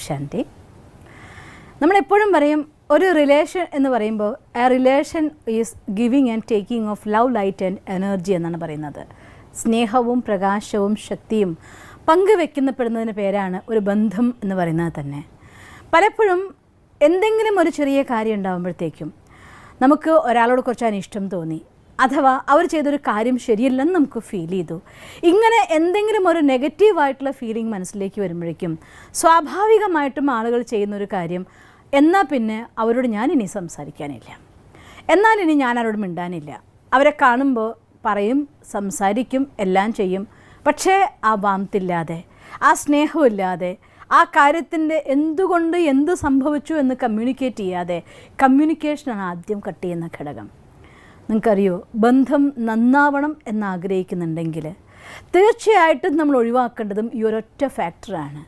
ശാന്തി. നമ്മളെപ്പോഴും പറയും ഒരു റിലേഷൻ എന്ന് പറയുമ്പോൾ A relation is giving and taking of love, light and energy എന്നാണ് പറയുന്നത്. സ്നേഹവും പ്രകാശവും ശക്തിയും പങ്കുവെക്കപ്പെടുന്നതിന് പേരാണ് ഒരു ബന്ധം എന്ന് പറയുന്നത് തന്നെ. പലപ്പോഴും എന്തെങ്കിലും ഒരു ചെറിയ കാര്യം ഉണ്ടാകുമ്പോഴത്തേക്കും നമുക്ക് ഒരാളോട് കുറച്ച് അനിഷ്ടം തോന്നി, അഥവാ അവർ ചെയ്തൊരു കാര്യം ശരിയല്ലെന്ന് നമുക്ക് ഫീൽ ചെയ്തു. ഇങ്ങനെ എന്തെങ്കിലും ഒരു നെഗറ്റീവായിട്ടുള്ള ഫീലിംഗ് മനസ്സിലേക്ക് വരുമ്പോഴേക്കും സ്വാഭാവികമായിട്ടും ആളുകൾ ചെയ്യുന്നൊരു കാര്യം, എന്നാൽ പിന്നെ അവരോട് ഞാനിനി സംസാരിക്കാനില്ല, എന്നാൽ ഇനി ഞാൻ അവരോട് മിണ്ടാനില്ല. അവരെ കാണുമ്പോൾ പറയും, സംസാരിക്കും, എല്ലാം ചെയ്യും. പക്ഷേ ആ വാംത്തില്ലാതെ, ആ സ്നേഹമില്ലാതെ, ആ കാര്യത്തിൻ്റെ എന്തുകൊണ്ട് എന്ത് സംഭവിച്ചു എന്ന് കമ്മ്യൂണിക്കേറ്റ് ചെയ്യാതെ, കമ്മ്യൂണിക്കേഷനാണ് ആദ്യം കട്ട് ചെയ്യുന്ന ഘടകം. നിങ്ങൾക്കറിയോ, ബന്ധം നന്നാവണം എന്നാഗ്രഹിക്കുന്നുണ്ടെങ്കിൽ തീർച്ചയായിട്ടും നമ്മൾ ഒഴിവാക്കേണ്ടതും ഈ ഒരൊറ്റ ഫാക്ടറാണ്.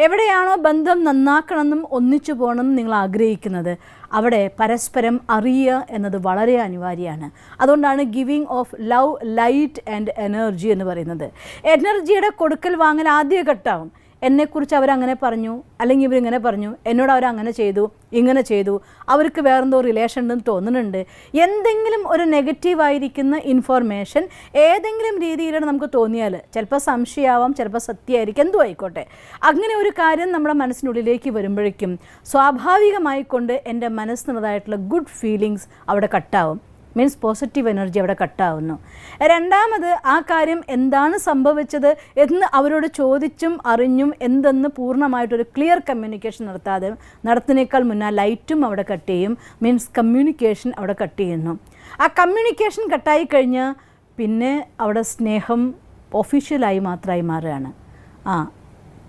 എവിടെയാണോ ബന്ധം നന്നാക്കണമെന്നും ഒന്നിച്ചു പോകണമെന്നും നിങ്ങൾ ആഗ്രഹിക്കുന്നത്, അവിടെ പരസ്പരം അറിയുക എന്നത് വളരെ അനിവാര്യമാണ്. അതുകൊണ്ടാണ് giving of love, light and energy എന്ന് പറയുന്നത്. എനർജിയുടെ കൊടുക്കൽ വാങ്ങൽ ആദ്യ ഘട്ടമാവും. എന്നെക്കുറിച്ച് അവരങ്ങനെ പറഞ്ഞു, അല്ലെങ്കിൽ ഇവരിങ്ങനെ പറഞ്ഞു, എന്നോട് അവരങ്ങനെ ചെയ്തു, ഇങ്ങനെ ചെയ്തു, അവർക്ക് വേറെന്തോ റിലേഷൻ ഉണ്ടെന്ന് തോന്നുന്നുണ്ട്. എന്തെങ്കിലും ഒരു നെഗറ്റീവായിരിക്കുന്ന ഇൻഫോർമേഷൻ ഏതെങ്കിലും രീതിയിലാണ് നമുക്ക് തോന്നിയാൽ, ചിലപ്പോൾ സംശയമാവാം, ചിലപ്പോൾ സത്യമായിരിക്കും, എന്തോ ആയിക്കോട്ടെ, അങ്ങനെ ഒരു കാര്യം നമ്മുടെ മനസ്സിനുള്ളിലേക്ക് വരുമ്പോഴേക്കും സ്വാഭാവികമായിക്കൊണ്ട് എൻ്റെ മനസ്സിനുള്ളതായിട്ടുള്ള ഗുഡ് ഫീലിങ്സ് അവിടെ കട്ടാവും. മീൻസ് പോസിറ്റീവ് എനർജി അവിടെ കട്ടാവുന്നു. രണ്ടാമത്, ആ കാര്യം എന്താണ് സംഭവിച്ചത് എന്ന് അവരോട് ചോദിച്ചും അറിഞ്ഞും എന്തെന്ന് പൂർണ്ണമായിട്ടൊരു ക്ലിയർ കമ്മ്യൂണിക്കേഷൻ നടത്തുന്നേക്കാൾ മുന്നേ ലൈറ്റും അവിടെ കട്ട് ചെയ്യും. മീൻസ് കമ്മ്യൂണിക്കേഷൻ അവിടെ കട്ട് ചെയ്യുന്നു. ആ കമ്മ്യൂണിക്കേഷൻ കട്ടായി കഴിഞ്ഞാൽ പിന്നെ അവിടെ സ്നേഹം ഒഫീഷ്യലായി മാത്രമായി മാറുകയാണ്.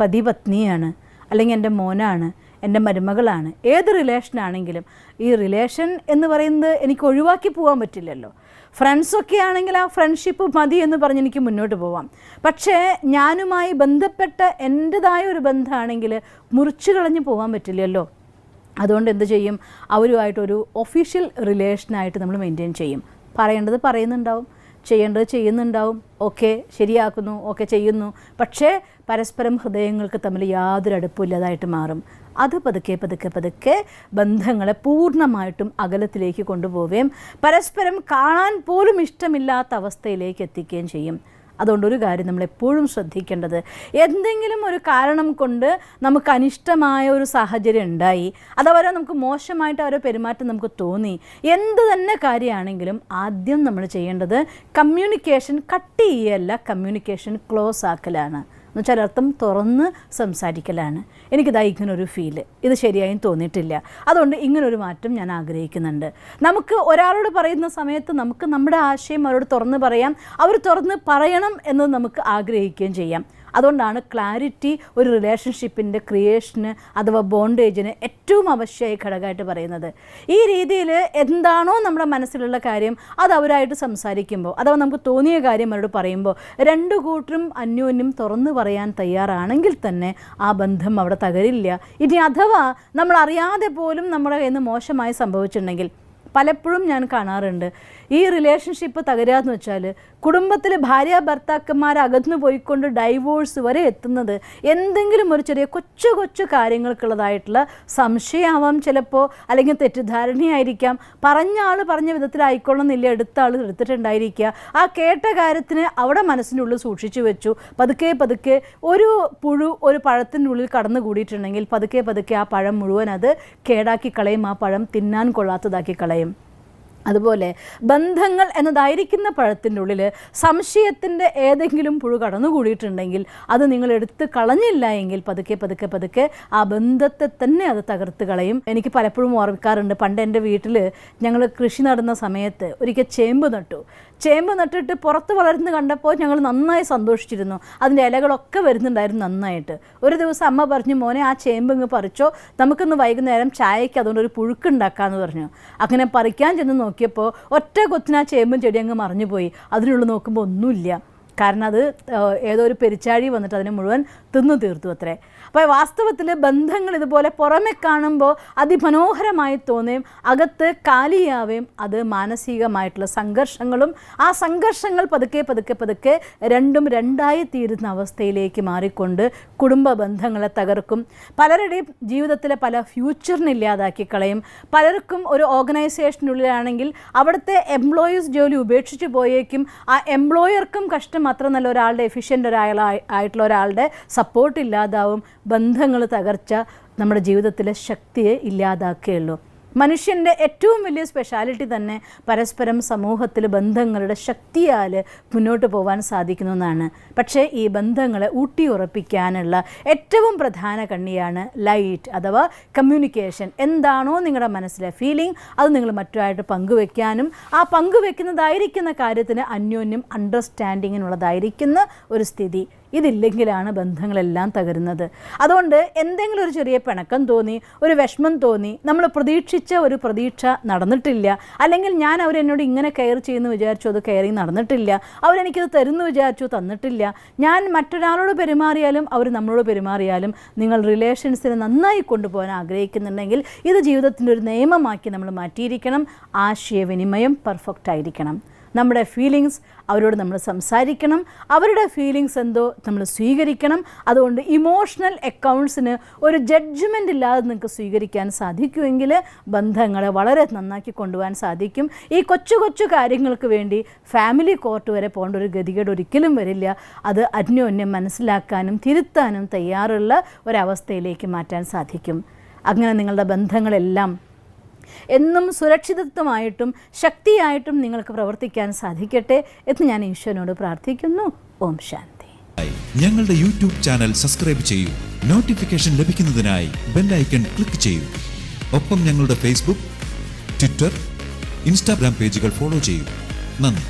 പതി പത്നിയാണ്, അല്ലെങ്കിൽ എൻ്റെ മോനാണ്, എൻ്റെ മരുമകളാണ്, ഏത് റിലേഷനാണെങ്കിലും ഈ റിലേഷൻ എന്ന് പറയുന്നത് എനിക്ക് ഒഴിവാക്കി പോകാൻ പറ്റില്ലല്ലോ. ഫ്രണ്ട്സൊക്കെ ആണെങ്കിൽ ആ ഫ്രണ്ട്ഷിപ്പ് മതി എന്ന് പറഞ്ഞ് എനിക്ക് മുന്നോട്ട് പോവാം. പക്ഷേ ഞാനുമായി ബന്ധപ്പെട്ട എൻ്റെതായ ഒരു ബന്ധമാണെങ്കിൽ മുറിച്ചു കളഞ്ഞ് പോകാൻ പറ്റില്ലല്ലോ. അതുകൊണ്ട് എന്ത് ചെയ്യും, അവരുമായിട്ടൊരു ഒഫീഷ്യൽ റിലേഷനായിട്ട് നമ്മൾ മെയിൻറ്റെയിൻ ചെയ്യും. പറയേണ്ടത് പറയുന്നുണ്ടാവും, ചെയ്യേണ്ടത് ചെയ്യുന്നുണ്ടാവും, ഓക്കെ ശരിയാക്കുന്നു, ഓക്കെ ചെയ്യുന്നു. പക്ഷേ പരസ്പരം ഹൃദയങ്ങൾക്ക് തമ്മിൽ യാതൊരു അടുപ്പമില്ലാതായിട്ട് മാറും. അത് പതുക്കെ പതുക്കെ പതുക്കെ ബന്ധങ്ങളെ പൂർണ്ണമായിട്ടും അകലത്തിലേക്ക് കൊണ്ടുപോവുകയും പരസ്പരം കാണാൻ പോലും ഇഷ്ടമില്ലാത്ത അവസ്ഥയിലേക്ക് എത്തിക്കുകയും ചെയ്യും. അതുകൊണ്ടൊരു കാര്യം നമ്മളെപ്പോഴും ശ്രദ്ധിക്കേണ്ടത്, എന്തെങ്കിലും ഒരു കാരണം കൊണ്ട് നമുക്ക് അനിഷ്ടമായ ഒരു സാഹചര്യം ഉണ്ടായി, അതവരെ നമുക്ക് മോശമായിട്ട് അവരെ പെരുമാറ്റം നമുക്ക് തോന്നി, എന്ത് തന്നെ കാര്യമാണെങ്കിലും ആദ്യം നമ്മൾ ചെയ്യേണ്ടത് കമ്മ്യൂണിക്കേഷൻ കട്ട് ചെയ്യല്ല, കമ്മ്യൂണിക്കേഷൻ ക്ലോസ് ആക്കലാണ്. എന്നുവെച്ചാൽ അർത്ഥം തുറന്ന് സംസാരിക്കലാണ്. എനിക്കിതാ ഇങ്ങനൊരു ഫീല്, ഇത് ശരിയായും തോന്നിയിട്ടില്ല, അതുകൊണ്ട് ഇങ്ങനൊരു മാറ്റം ഞാൻ ആഗ്രഹിക്കുന്നുണ്ട്. നമുക്ക് ഒരാളോട് പറയുന്ന സമയത്ത് നമുക്ക് നമ്മുടെ ആശയം അവരോട് തുറന്ന് പറയാം, അവർ തുറന്ന് പറയണം എന്നത് നമുക്ക് ആഗ്രഹിക്കുകയും ചെയ്യാം. അതുകൊണ്ടാണ് ക്ലാരിറ്റി ഒരു റിലേഷൻഷിപ്പിൻ്റെ ക്രിയേഷന് അഥവാ ബോണ്ടേജിന് ഏറ്റവും ആവശ്യമായ ഘടകമായിട്ട് പറയുന്നത്. ഈ രീതിയിൽ എന്താണോ നമ്മുടെ മനസ്സിലുള്ള കാര്യം അത് അവരായിട്ട് സംസാരിക്കുമ്പോൾ, അഥവാ നമുക്ക് തോന്നിയ കാര്യം അവരോട് പറയുമ്പോൾ രണ്ടു കൂട്ടരും അന്യോന്യം തുറന്നു പറയാൻ തയ്യാറാണെങ്കിൽ തന്നെ ആ ബന്ധം അവിടെ തകരില്ല. ഇനി അഥവാ നമ്മൾ അറിയാതെ പോലും നമ്മുടെ കയ്യിൽ നിന്ന് മോശമായി സംഭവിച്ചിട്ടുണ്ടെങ്കിൽ, പലപ്പോഴും ഞാൻ കാണാറുണ്ട് ഈ റിലേഷൻഷിപ്പ് തകരാന്ന് വെച്ചാൽ കുടുംബത്തിൽ ഭാര്യ ഭർത്താക്കന്മാർ അകന്നു പോയിക്കൊണ്ട് ഡൈവോഴ്സ് വരെ എത്തുന്നത് എന്തെങ്കിലും ഒരു ചെറിയ കൊച്ചു കൊച്ചു കാര്യങ്ങൾക്കുള്ളതായിട്ടുള്ള സംശയമാവാം ചിലപ്പോൾ, അല്ലെങ്കിൽ തെറ്റിദ്ധാരണയായിരിക്കാം. പറഞ്ഞ ആൾ പറഞ്ഞ വിധത്തിലായിക്കൊള്ളുന്നില്ല, എടുത്ത ആൾ എടുത്തിട്ടുണ്ടായിരിക്കുക. ആ കേട്ട കാര്യത്തിന് അവിടെ മനസ്സിനുള്ളിൽ സൂക്ഷിച്ചു വെച്ചു. പതുക്കെ പതുക്കെ ഒരു പുഴു ഒരു പഴത്തിനുള്ളിൽ കടന്നു കൂടിയിട്ടുണ്ടെങ്കിൽ പതുക്കെ പതുക്കെ ആ പഴം മുഴുവൻ അത് കേടാക്കി കളയും, ആ പഴം തിന്നാൻ കൊള്ളാത്തതാക്കി കളയും. അതുപോലെ ബന്ധങ്ങൾ എന്നതായിരിക്കുന്ന പഴത്തിൻ്റെ ഉള്ളിൽ സംശയത്തിൻ്റെ ഏതെങ്കിലും പുഴു കടന്നുകൂടിയിട്ടുണ്ടെങ്കിൽ അത് നിങ്ങൾ എടുത്ത് കളഞ്ഞില്ല എങ്കിൽ പതുക്കെ പതുക്കെ പതുക്കെ ആ ബന്ധത്തെ തന്നെ അത് തകർത്ത് കളയും. എനിക്ക് പലപ്പോഴും ഓർമ്മിക്കാറുണ്ട്, പണ്ട് എൻ്റെ വീട്ടിൽ ഞങ്ങൾ കൃഷി നടുന്ന സമയത്ത് ഒരിക്കൽ ചേമ്പ് നട്ടിട്ട് പുറത്ത് വളർന്ന് കണ്ടപ്പോൾ ഞങ്ങൾ നന്നായി സന്തോഷിച്ചിരുന്നു. അതിൻ്റെ ഇലകളൊക്കെ വരുന്നുണ്ടായിരുന്നു നന്നായിട്ട്. ഒരു ദിവസം അമ്മ പറഞ്ഞു, മോനെ ആ ചേമ്പ് ഇങ്ങ് പറിച്ചോ, നമുക്കിന്ന് വൈകുന്നേരം ചായയ്ക്ക് അതുകൊണ്ട് ഒരു പുഴുക്കുണ്ടാക്കാമെന്ന് പറഞ്ഞു. അങ്ങനെ പറിക്കാൻ ചെന്ന് നോക്കിയപ്പോൾ ഒറ്റ കൊത്തിന് ആ ചേമ്പും ചെടി അങ്ങ് മറിഞ്ഞു പോയി. അതിനുള്ളിൽ നോക്കുമ്പോൾ ഒന്നുമില്ല. കാരണം അത് ഏതോ ഒരു പെരിച്ചാഴി വന്നിട്ട് അതിനെ മുഴുവൻ തിന്നു തീർത്തു അത്രേ. അപ്പോൾ വാസ്തവത്തിൽ ബന്ധങ്ങൾ ഇതുപോലെ പുറമെ കാണുമ്പോൾ അതിമനോഹരമായി തോന്നുകയും അകത്ത് കാലിയാവുകയും അത് മാനസികമായിട്ടുള്ള സംഘർഷങ്ങളും ആ സംഘർഷങ്ങൾ പതുക്കെ പതുക്കെ പതുക്കെ രണ്ടും രണ്ടായി തീരുന്ന അവസ്ഥയിലേക്ക് മാറിക്കൊണ്ട് കുടുംബ ബന്ധങ്ങളെ തകർക്കും. പലരുടെയും ജീവിതത്തിലെ പല ഫ്യൂച്ചറിനെ ഇല്ലാതാക്കി കളയും. പലർക്കും ഒരു ഓർഗനൈസേഷനുള്ളിലാണെങ്കിൽ അവിടുത്തെ എംപ്ലോയീസ് ജോലി ഉപേക്ഷിച്ച് പോയേക്കും. ആ എംപ്ലോയർക്കും കഷ്ടം, മാത്രമല്ല ഒരാളുടെ എഫിഷ്യൻ്റ് ആയിട്ടുള്ള ഒരാളുടെ സപ്പോർട്ട് ഇല്ലാതാവും. ബന്ധങ്ങൾ തകർച്ച നമ്മുടെ ജീവിതത്തിലെ ശക്തിയെ ഇല്ലാതാക്കുകയുള്ളൂ. മനുഷ്യൻ്റെ ഏറ്റവും വലിയ സ്പെഷ്യാലിറ്റി തന്നെ പരസ്പരം സമൂഹത്തിൽ ബന്ധങ്ങളുടെ ശക്തിയാൽ മുന്നോട്ട് പോകാൻ സാധിക്കുന്നു എന്നാണ്. പക്ഷേ ഈ ബന്ധങ്ങളെ ഊട്ടിയുറപ്പിക്കാനുള്ള ഏറ്റവും പ്രധാന കണ്ണിയാണ് ലൈറ്റ് അഥവാ കമ്മ്യൂണിക്കേഷൻ. എന്താണോ നിങ്ങളുടെ മനസ്സിലെ ഫീലിംഗ് അത് നിങ്ങൾ മറ്റുമായിട്ട് പങ്കുവെക്കാനും ആ പങ്കുവെക്കുന്നതായിരിക്കുന്ന കാര്യത്തിന് അന്യോന്യം അണ്ടർസ്റ്റാൻഡിങ്ങിനുള്ളതായിരിക്കുന്ന ഒരു സ്ഥിതി ഇതില്ലെങ്കിലാണ് ബന്ധങ്ങളെല്ലാം തകരുന്നത്. അതുകൊണ്ട് എന്തെങ്കിലും ഒരു ചെറിയ പിണക്കം തോന്നി, ഒരു വിഷമം തോന്നി, നമ്മൾ പ്രതീക്ഷിച്ച ഒരു പ്രതീക്ഷ നടന്നിട്ടില്ല, അല്ലെങ്കിൽ ഞാൻ അവരെന്നോട് ഇങ്ങനെ കെയർ ചെയ്യുന്നു വിചാരിച്ചു, അത് കെയറിങ് നടന്നിട്ടില്ല, അവരെനിക്കത് തരുന്നു വിചാരിച്ചു തന്നിട്ടില്ല, ഞാൻ മറ്റൊരാളോട് പെരുമാറിയാലും അവർ നമ്മളോട് പെരുമാറിയാലും നിങ്ങൾ റിലേഷൻസിനെ നന്നായി കൊണ്ടുപോകാൻ ആഗ്രഹിക്കുന്നുണ്ടെങ്കിൽ ഇത് ജീവിതത്തിൻ്റെ ഒരു നിയമമാക്കി നമ്മൾ മാറ്റിയിരിക്കണം. ആശയവിനിമയം പെർഫെക്റ്റ് ആയിരിക്കണം. നമ്മുടെ ഫീലിങ്സ് അവരോട് നമ്മൾ സംസാരിക്കണം, അവരുടെ ഫീലിങ്സ് എന്തോ നമ്മൾ സ്വീകരിക്കണം. അതുകൊണ്ട് ഇമോഷണൽ അക്കൗണ്ട്സിന് ഒരു ജഡ്ജ്മെൻ്റ് ഇല്ലാതെ നിങ്ങൾക്ക് സ്വീകരിക്കാൻ സാധിക്കുമെങ്കിൽ ബന്ധങ്ങളെ വളരെ നന്നാക്കി കൊണ്ടുപോകാൻ സാധിക്കും. ഈ കൊച്ചു കൊച്ചു കാര്യങ്ങൾക്ക് വേണ്ടി ഫാമിലി കോർട്ട് വരെ പോകേണ്ട ഒരു ഗതികേട് ഒരിക്കലും വരില്ല. അത് അന്യോന്യം മനസ്സിലാക്കാനും തിരുത്താനും തയ്യാറുള്ള ഒരവസ്ഥയിലേക്ക് മാറ്റാൻ സാധിക്കും. അങ്ങനെ നിങ്ങളുടെ ബന്ധങ്ങളെല്ലാം എന്നും സുരക്ഷിതത്വമായിട്ടും ശക്തിയായിട്ടും നിങ്ങൾക്ക് പ്രവർത്തിക്കാൻ സാധിക്കട്ടെ എന്ന് ഞാൻ ഈശ്വരനോട് പ്രാർത്ഥിക്കുന്നു. ഓം ശാന്തി. ഞങ്ങളുടെ യൂട്യൂബ് ചാനൽ സബ്സ്ക്രൈബ് ചെയ്യൂ. നോട്ടിഫിക്കേഷൻ ലഭിക്കുന്നതിനായി ബെൽ ഐക്കൺ ക്ലിക്ക് ചെയ്യൂ. ഒപ്പം ഞങ്ങളുടെ ഫേസ്ബുക്ക്, ട്വിറ്റർ, ഇൻസ്റ്റാഗ്രാം പേജുകൾ ഫോളോ ചെയ്യൂ. നന്ദി.